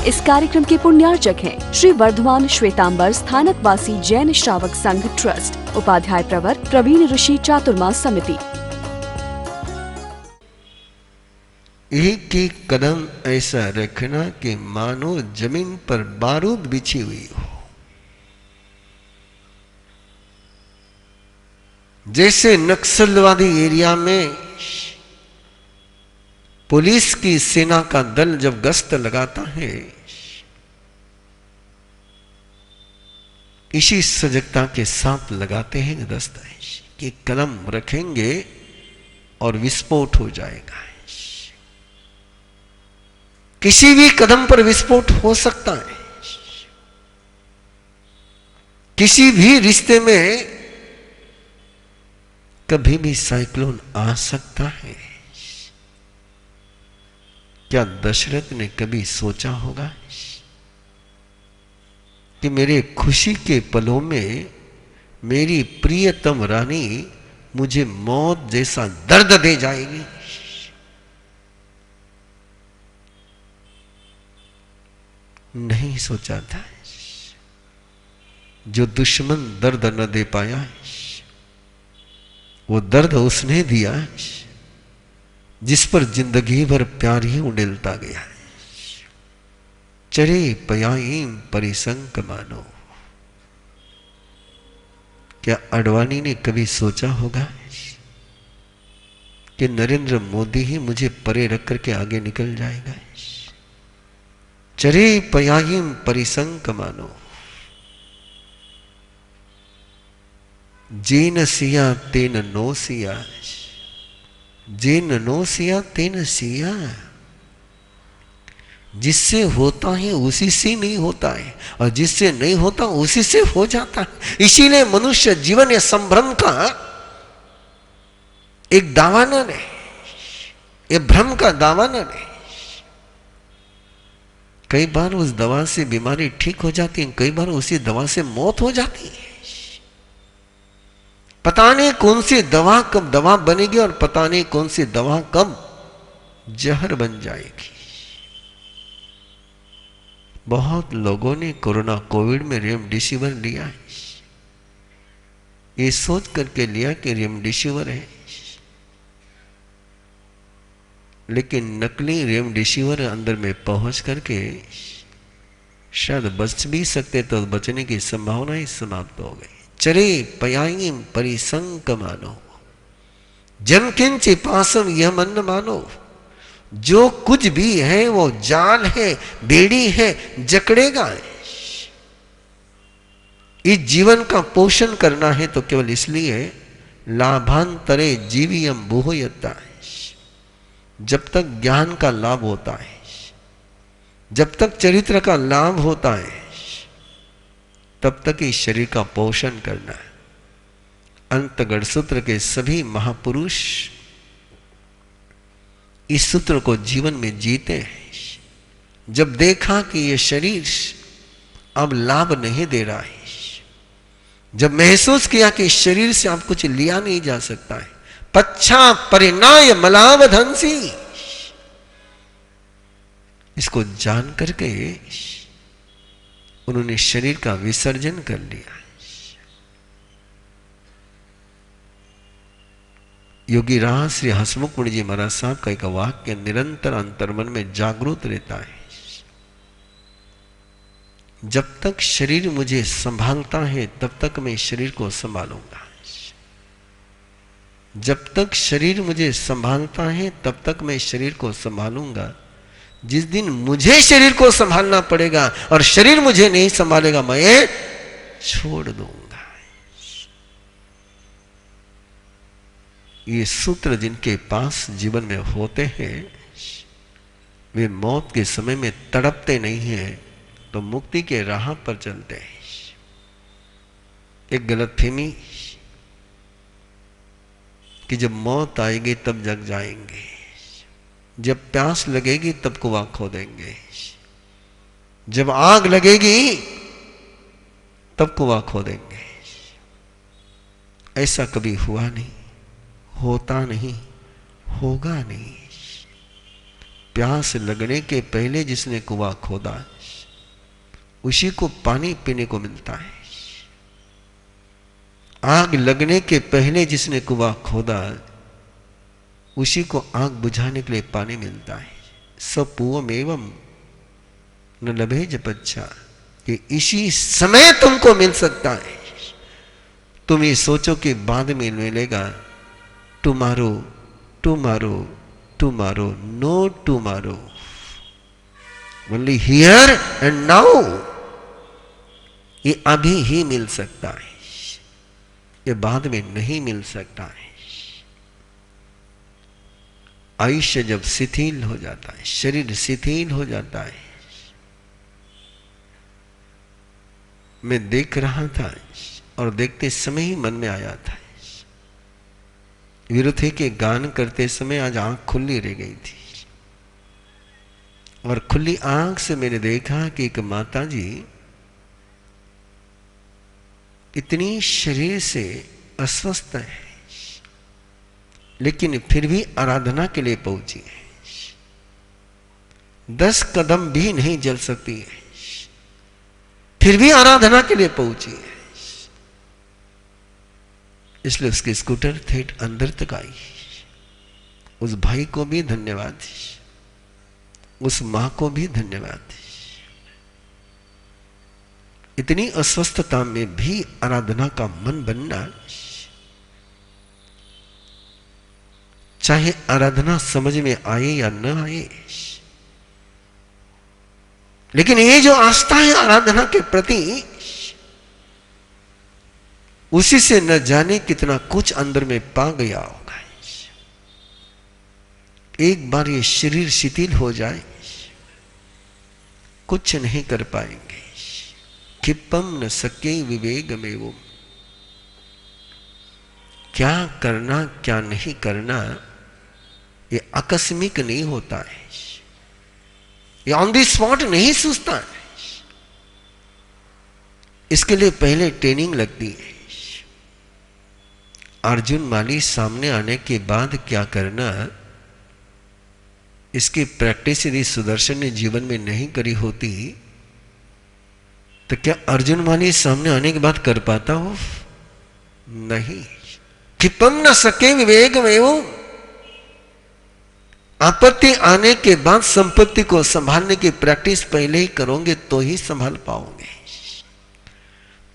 इस कार्यक्रम के पुण्यार्चक हैं श्री वर्धमान श्वेतांबर स्थानकवासी जैन श्रावक संघ ट्रस्ट, उपाध्याय प्रवर प्रवीण ऋषि चातुर्मास समिति। एक एक कदम ऐसा रखना कि मानो जमीन पर बारूद बिछी हुई हो, जैसे नक्सलवादी एरिया में पुलिस की सेना का दल जब गश्त लगाता है, इसी सजगता के साथ लगाते हैं गश्त कि कदम रखेंगे और विस्फोट हो जाएगा। किसी भी कदम पर विस्फोट हो सकता है, किसी भी रिश्ते में कभी भी साइक्लोन आ सकता है। क्या दशरथ ने कभी सोचा होगा कि मेरे खुशी के पलों में मेरी प्रियतम रानी मुझे मौत जैसा दर्द दे जाएगी? नहीं सोचा था। जो दुश्मन दर्द न दे पाया, वो दर्द उसने दिया जिस पर जिंदगी भर प्यार ही उड़ेलता गया। चरे पयाईम परिसंक मानो। क्या अडवाणी ने कभी सोचा होगा कि नरेंद्र मोदी ही मुझे परे रख करके आगे निकल जाएगा? चरे पयाईम परिसंक मानो। जेन सिया तेन नो सिया, जेन नो सिया तेन सिया। जिससे होता है उसी से नहीं होता है, और जिससे नहीं होता उसी से हो जाता है। इसीलिए मनुष्य जीवन या संभ्रम का एक दावा न ले, ये भ्रम का दावा न ले। कई बार उस दवा से बीमारी ठीक हो जाती है, कई बार उसी दवा से मौत हो जाती है। पता नहीं कौन सी दवा कब दवा बनेगी और पता नहीं कौन सी दवा कब जहर बन जाएगी। बहुत लोगों ने कोविड में रेमडेसिविर लिया है, ये सोच करके लिया कि रेमडेसिविर है, लेकिन नकली रेमडेसिविर अंदर में पहुंच करके शायद बच भी सकते, तो बचने की संभावना ही समाप्त हो गई। चरे पयाईम परिसंक मानो, जम किंच पासम यह मन मानो। जो कुछ भी है वो जाल है, बेड़ी है, जकड़ेगा। इस जीवन का पोषण करना है तो केवल इसलिए लाभांतरे जीवियम बुहयता। जब तक ज्ञान का लाभ होता है, जब तक चरित्र का लाभ होता है, तब तक इस शरीर का पोषण करना है। अंतगढ़ सूत्र के सभी महापुरुष इस सूत्र को जीवन में जीते हैं। जब देखा कि यह शरीर अब लाभ नहीं दे रहा है, जब महसूस किया कि इस शरीर से अब कुछ लिया नहीं जा सकता है, पच्छा परिणाय मलावधंसी, इसको जान करके उन्होंने शरीर का विसर्जन कर लिया। योगी राज श्री हसमुख मुनि जी महाराज साहब का एक वाक्य निरंतर अंतर्मन में जागृत रहता है। जब तक शरीर मुझे संभालता है तब तक मैं शरीर को संभालूंगा। जब तक शरीर मुझे संभालता है तब तक मैं शरीर को संभालूंगा। जिस दिन मुझे शरीर को संभालना पड़ेगा और शरीर मुझे नहीं संभालेगा, मैं छोड़ दूंगा। ये सूत्र जिनके पास जीवन में होते हैं, वे मौत के समय में तड़पते नहीं हैं, तो मुक्ति के राह पर चलते हैं। एक गलतफहमी कि जब मौत आएगी तब जग जाएंगे, जब प्यास लगेगी तब कुआं खोदेंगे, जब आग लगेगी तब कुआं खोदेंगे। ऐसा कभी हुआ नहीं, होता नहीं, होगा नहीं। प्यास लगने के पहले जिसने कुआं खोदा उसी को पानी पीने को मिलता है। आग लगने के पहले जिसने कुआं खोदा, उसी को आग बुझाने के लिए पानी मिलता है। सपूवम एवं न लभे जपच्छा, कि इसी समय तुमको मिल सकता है। तुम ये सोचो कि बाद में मिलेगा, tomorrow tomorrow tomorrow, no tomorrow, only here and now. ये अभी ही मिल सकता है, ये बाद में नहीं मिल सकता है। आयुष्य जब शिथिल हो जाता है, शरीर शिथिल हो जाता है। मैं देख रहा था और देखते समय ही मन में आया था, विरुथे के गान करते समय आज आंख खुली रह गई थी, और खुली आंख से मैंने देखा कि एक माता जी इतनी शरीर से अस्वस्थ है, लेकिन फिर भी आराधना के लिए पहुंची है। 10 कदम भी नहीं चल सकती है, फिर भी आराधना के लिए पहुंची है। इसलिए उसके स्कूटर ठेठ अंदर तक आई। उस भाई को भी धन्यवाद, उस मां को भी धन्यवाद। इतनी अस्वस्थता में भी आराधना का मन बनना, चाहे आराधना समझ में आए या न आए, लेकिन ये जो आस्था है आराधना के प्रति, उसी से न जाने कितना कुछ अंदर में पा गया होगा। एक बार ये शरीर शिथिल हो जाए, कुछ नहीं कर पाएंगे। क्षिपम न सके विवेक में वो, क्या करना क्या नहीं करना ये आकस्मिक नहीं होता है, ये ऑन द स्पॉट नहीं सूझता है। इसके लिए पहले ट्रेनिंग लगती है। अर्जुन माली सामने आने के बाद क्या करना, इसकी प्रैक्टिस यदि सुदर्शन ने जीवन में नहीं करी होती तो क्या अर्जुन माली सामने आने के बाद कर पाता हो? नहीं। क्षिपम न सके विवेक में वो, आपत्ति आने के बाद संपत्ति को संभालने की प्रैक्टिस पहले ही करोगे तो ही संभाल पाओगे।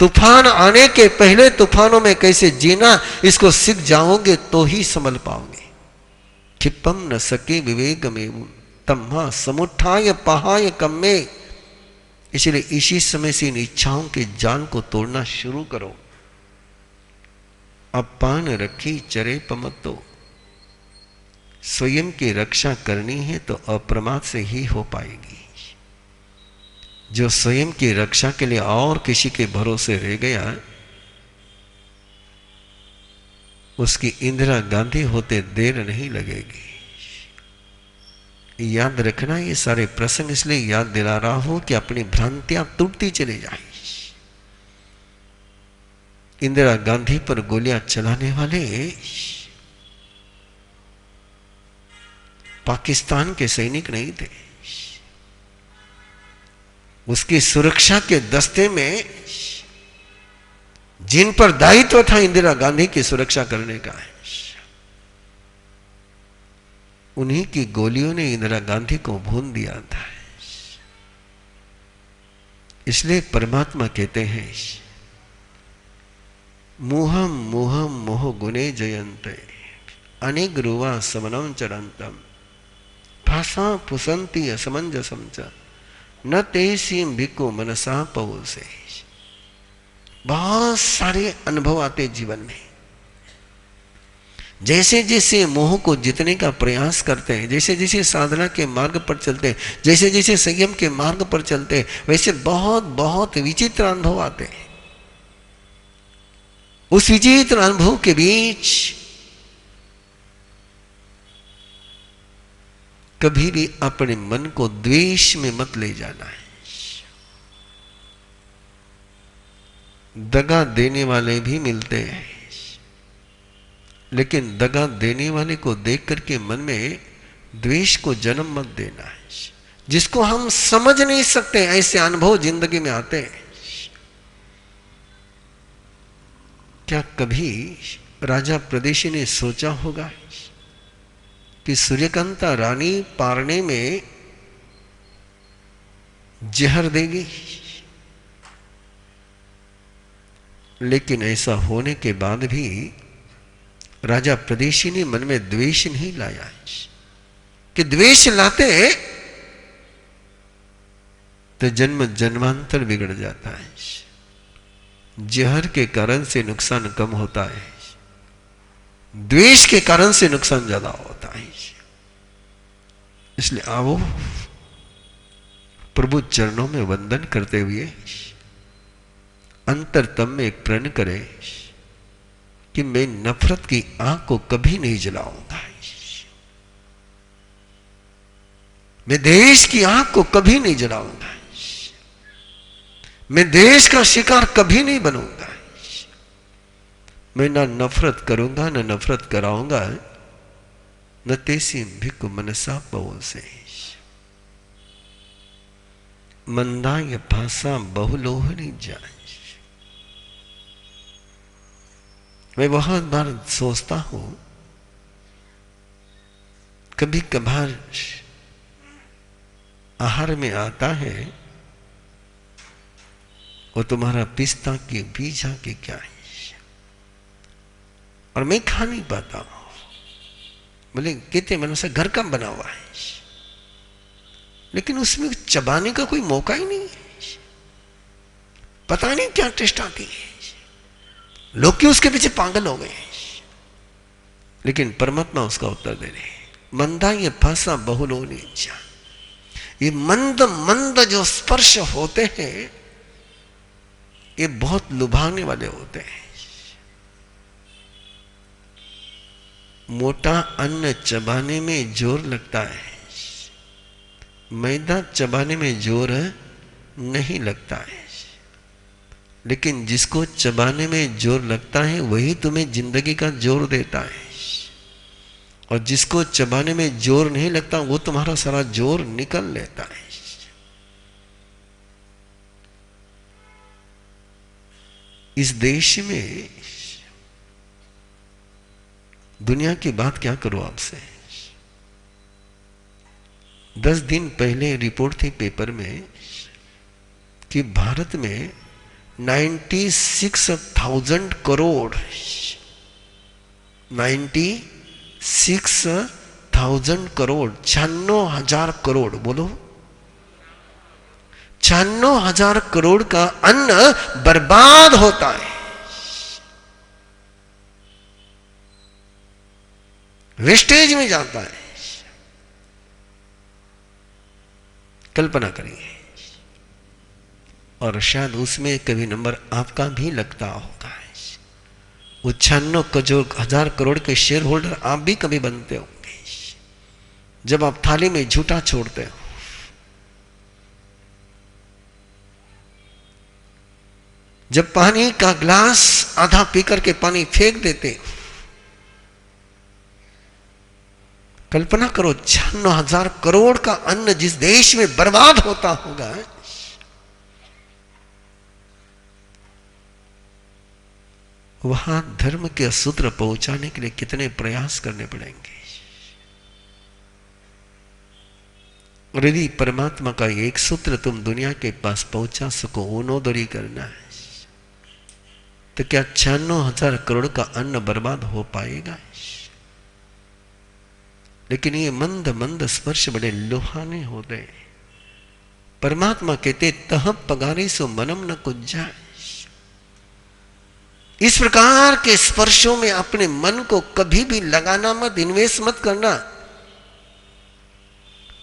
तूफान आने के पहले तूफानों में कैसे जीना, इसको सीख जाओगे तो ही संभल पाओगे। क्षिपम न सके विवेक में तम्हा समुत्थाय पहाय कम्मे। इसलिए इसी समय से इन इच्छाओं के जाल को तोड़ना शुरू करो। अपान रखी चरे पमतो, स्वयं की रक्षा करनी है तो अप्रमाद से ही हो पाएगी। जो स्वयं की रक्षा के लिए और किसी के भरोसे रह गया, उसकी इंदिरा गांधी होते देर नहीं लगेगी। याद रखना, ये सारे प्रसंग इसलिए याद दिला रहा हूं कि अपनी भ्रांतियां टूटती चली जाए। इंदिरा गांधी पर गोलियां चलाने वाले पाकिस्तान के सैनिक नहीं थे। उसकी सुरक्षा के दस्ते में जिन पर दायित्व था इंदिरा गांधी की सुरक्षा करने का, उन्हीं की गोलियों ने इंदिरा गांधी को भून दिया था। इसलिए परमात्मा कहते हैं, मोहम मोहम मोह गुणे जयंते अनेक रुवा समनम चरंतम भाषा पुसंती असमंजसम च न तेसी भिक्को मनसा पवसे। बहुत सारे अनुभव आते जीवन में। जैसे जैसे मोह को जीतने का प्रयास करते हैं, जैसे जैसे साधना के मार्ग पर चलते हैं, जैसे जैसे संयम के मार्ग पर चलते हैं, वैसे बहुत बहुत विचित्र अनुभव आते हैं। उस विचित्र अनुभव के बीच कभी भी अपने मन को द्वेष में मत ले जाना है। दगा देने वाले भी मिलते हैं, लेकिन दगा देने वाले को देख करके मन में द्वेष को जन्म मत देना है। जिसको हम समझ नहीं सकते, ऐसे अनुभव जिंदगी में आते हैं। क्या कभी राजा प्रदेशी ने सोचा होगा कि सूर्यकांता रानी पारने में जहर देगी? लेकिन ऐसा होने के बाद भी राजा प्रदेशी ने मन में द्वेष नहीं लाया, कि द्वेष लाते तो जन्म जन्मांतर बिगड़ जाता है। जहर के कारण से नुकसान कम होता है, द्वेष के कारण से नुकसान ज्यादा होता है। इसलिए आओ प्रभु चरणों में वंदन करते हुए अंतरतम में एक प्रण करें कि मैं नफरत की आग को कभी नहीं जलाऊंगा, मैं देश की आग को कभी नहीं जलाऊंगा, मैं देश का शिकार कभी नहीं बनूंगा, मैं ना नफरत करूंगा न नफरत कराऊंगा, न तेसी भिक्ख मनसा बहु से मंदाय भाषा बहुलोहनी जाए। मैं बहुत बार सोचता हूं, कभी कभार आहार में आता है वो तुम्हारा पिस्ता के बीज के क्या है, और मैं खा नहीं पाता हूं। बोले कहते मन से घर का बना हुआ है, लेकिन उसमें चबाने का कोई मौका ही नहीं है, पता नहीं क्या टेस्ट आती है, लोग क्यों उसके पीछे पागल हो गए। लेकिन परमात्मा उसका उत्तर दे रहे, मंदा ये भाषा बहुलो नीचा, ये मंद मंद जो स्पर्श होते हैं ये बहुत लुभाने वाले होते हैं। मोटा अन्न चबाने में जोर लगता है, मैदा चबाने में जोर नहीं लगता है, लेकिन जिसको चबाने में जोर लगता है वही तुम्हें जिंदगी का जोर देता है, और जिसको चबाने में जोर नहीं लगता वो तुम्हारा सारा जोर निकल लेता है। इस देश में दुनिया की बात क्या करूं आपसे, 10 दिन पहले रिपोर्ट थी पेपर में कि भारत में 96,000 करोड़ 96,000 करोड़ 96,000 करोड़, बोलो 96,000 करोड़ का अन्न बर्बाद होता है, वेस्टेज में जाता है। कल्पना करिए, और शायद उसमें कभी नंबर आपका भी लगता होगा। वो 96,000 करोड़ के शेयर होल्डर आप भी कभी बनते होंगे, जब आप थाली में झूठा छोड़ते हो, जब पानी का ग्लास आधा पीकर के पानी फेंक देते हो। कल्पना करो 96,000 करोड़ का अन्न जिस देश में बर्बाद होता होगा, वहां धर्म के सूत्र पहुंचाने के लिए कितने प्रयास करने पड़ेंगे। और यदि परमात्मा का एक सूत्र तुम दुनिया के पास पहुंचा सको, ओनोदरी करना है, तो क्या 96,000 करोड़ का अन्न बर्बाद हो पाएगा? लेकिन ये मंद मंद स्पर्श बड़े लुभाने होते। परमात्मा कहते तह पगारे सो मनम न कुज्जा। इस प्रकार के स्पर्शों में अपने मन को कभी भी लगाना मत, इन्वेस्ट मत करना।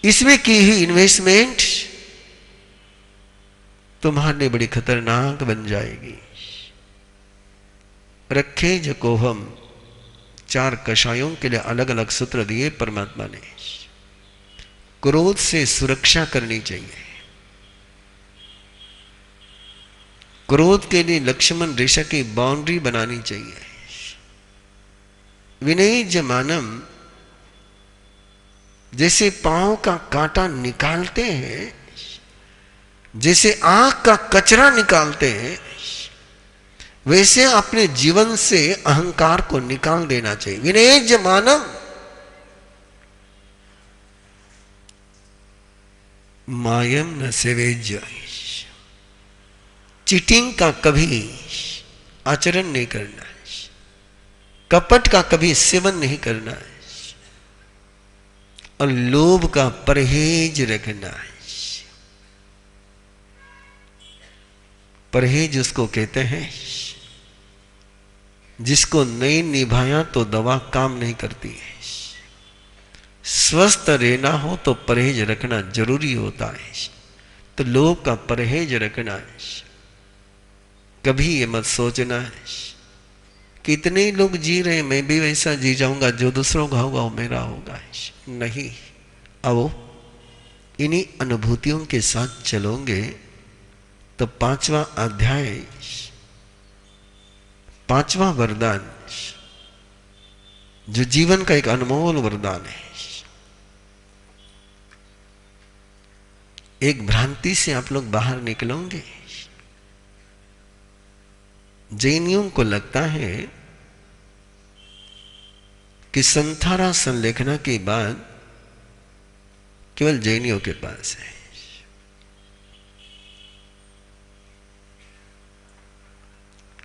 इसमें की ही इन्वेस्टमेंट तुम्हारे लिए बड़ी खतरनाक बन जाएगी। रखे जको हम 4 कषायों के लिए अलग अलग सूत्र दिए परमात्मा ने। क्रोध से सुरक्षा करनी चाहिए। क्रोध के लिए लक्ष्मण रेखा की बाउंड्री बनानी चाहिए। विनय जमानम, जैसे पांव का कांटा निकालते हैं, जैसे आंख का कचरा निकालते हैं, वैसे अपने जीवन से अहंकार को निकाल देना चाहिए। विनय मानव मायम न सेवेज्य। चीटिंग का कभी आचरण नहीं करना, कपट का कभी सेवन नहीं करना है, और लोभ का परहेज रखना है। परहेज उसको कहते हैं जिसको नहीं निभाया तो दवा काम नहीं करती है। स्वस्थ रहना हो तो परहेज रखना जरूरी होता है। तो लोभ का परहेज रखना है। कभी ये मत सोचना है कितने लोग जी रहे, मैं भी वैसा जी जाऊंगा, जो दूसरों का होगा वो मेरा होगा। नहीं, अब इन्हीं अनुभूतियों के साथ चलोगे तो 5वां अध्याय, 5वां वरदान, जो जीवन का एक अनमोल वरदान है, एक भ्रांति से आप लोग बाहर निकलोगे। जैनियों को लगता है कि संथारा संलेखना के बाद केवल जैनियों के पास है।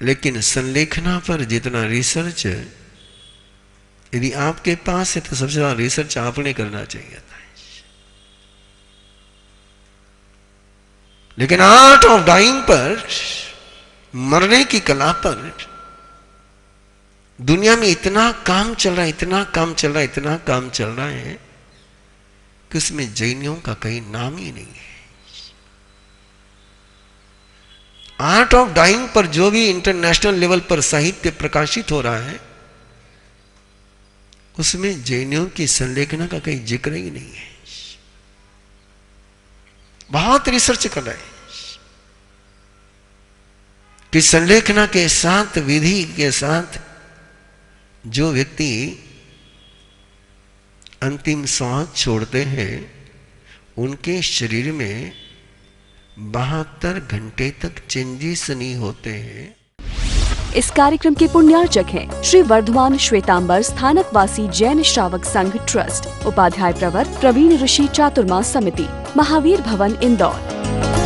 लेकिन संलेखना पर जितना रिसर्च यदि आपके पास है तो सबसे ज्यादा रिसर्च आपने करना चाहिए था। लेकिन आर्ट ऑफ डाइंग पर, मरने की कला पर दुनिया में इतना काम चल रहा है, इतना काम चल रहा है, इतना काम चल रहा है कि उसमें जैनियों का कहीं नाम ही नहीं है। आर्ट ऑफ डाइंग पर जो भी इंटरनेशनल लेवल पर साहित्य प्रकाशित हो रहा है उसमें जैनियों की संलेखना का कहीं जिक्र ही नहीं है। बहुत रिसर्च कर रहे हैं कि संलेखना के साथ, विधि के साथ जो व्यक्ति अंतिम सांस छोड़ते हैं उनके शरीर में 72 घंटे तक चेंजेस नहीं होते हैं। इस कार्यक्रम के पुण्यार्चक हैं श्री वर्धमान श्वेतांबर स्थानकवासी जैन श्रावक संघ ट्रस्ट, उपाध्याय प्रवर प्रवीण ऋषि चातुर्मास समिति, महावीर भवन, इंदौर।